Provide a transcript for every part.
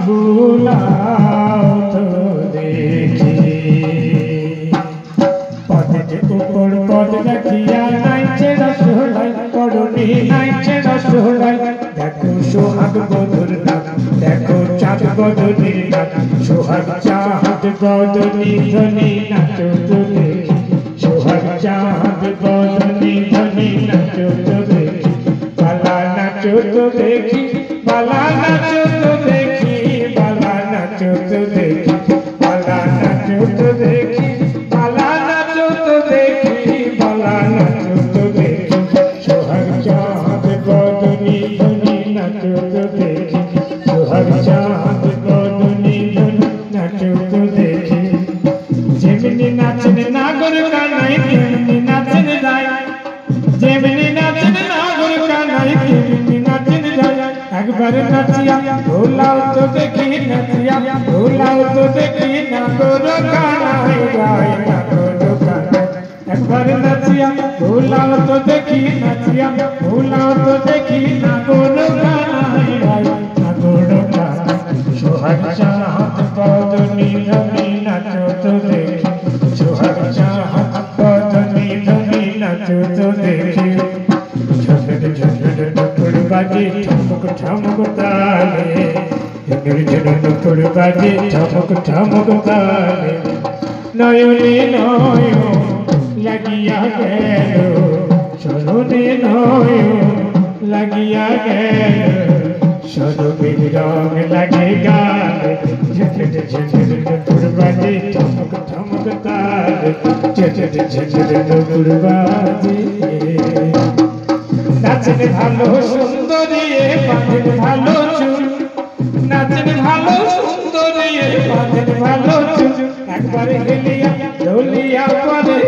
ভুলাও তো দেখি পদের উপর পদ রাখিয়া নাইছে রসলাই পরনে নাইছে রসলাই দেখো সোহাগ বধুর নাম দেখো চাঁদ বদনের নাম সোহাগ চাঁদ বদনী ধনী নাচো তো দেখি সোহাগ চাঁদ বদনী ধনী নাচো তো দেখি বালা নাচো তো দেখি বালা নাচো তো দেখি বালা নাচো তো দেখি বালা নাচো তো দেখি বালা নাচো তো দেখি বালা নাচো তো দেখি সোহাগ চাঁদ বদনী ধনী নাচো তো দেখি সোহাগ চাঁদ বদনী ধনী নাচো তো দেখি যেমনি নাচেন নাগর কানাই তেমনি নাচেন যায় যেমনি নাচেন নাগর কানাই তেমনি নাচেন যায় একবার নাচিয়া ভোলাও তো দেখি নাচিয়া ভোলাও তো দেখি নাগর কানাই যায় নাগর কানাই একবার নাচিয়া ভোলাও তো দেখি নাচিয়া ভোলাও তো দেখি নাগর কানাই যায় নাগর কানাই সোহাগ চাঁদ বদনী ধনী নাচো তো দেখি সোহাগ চাঁদ বদনী ধনী নাচো তো দেখি ঝনঝন ঝনঝন নুপুর বাজে ঠমক ঠমক তালে ঝনঝন নুপুর বাজে ঠমক ঠমক তালে নয়নে নয়ন লাগিয়া গেল চলনে নয়ন লাগিয়া গেল সরবের রং লাগে গালে ঝনঝন ঝনঝন নুপুর বাজে ঠমক ঠমক তালে ঝনঝন ঝনঝন নুপুর বাজে নাচেন ভালো সুন্দরী বাঁধেন ভালো চুল নাচেন ভালো সুন্দরী বাঁধেন ভালো চুল একবার হেলিয়া দলিয়া পরে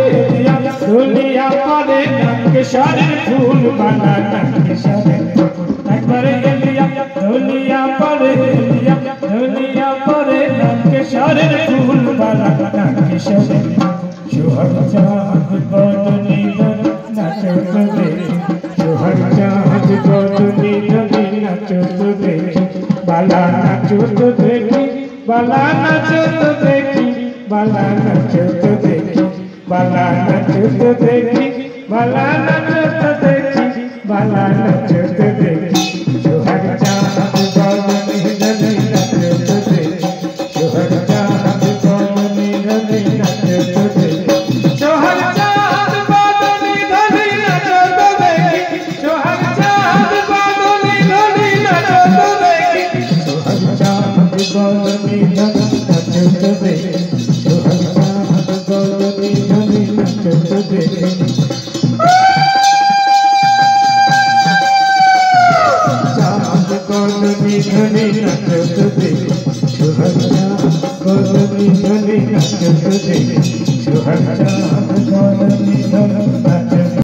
দলিয়া পরে নাকেশ্বরের ফুল বালা নাকেশ্বরের একবার হেলিয়া দলিয়া পরে দলিয়া পরে নাকেশ্বরের ফুল বালা নাকেশ্বরের সোহাগ চাঁদ বদনী ধনী নাচো তো দেখি সোহাগ চাঁদ বদনী ধনী নাচো তো দেখি বালা নাচো তো দেখি বালা নাচো তো দেখি বালা নাচো তো দেখি বালা নাচো তো দেখি বালা নাচো তো দেখি বালা নাচো তো দেখি সোহাগ চাঁদ বদনী ধনী নাচো তো দেখি সোহাগ চাঁদ বদনী ধনী নাচো তো দেখি সোহাগ চাঁদ বদনী ধনী নাচো তো দেখি সোহাগ চাঁদ বদনী ধনী নাচো তো দেখি সোহাগ চাঁদ বদনী ধনী নাচো তো দেখি সোহাগ চাঁদ বদনী ধনী নাচো তো দেখি চাঁদ বদনী ধনী নাচো তো দেখি সোহাগ চাঁদ বদনী ধনী নাচো তো দেখি সোহাগ চাঁদ বদনী ধনী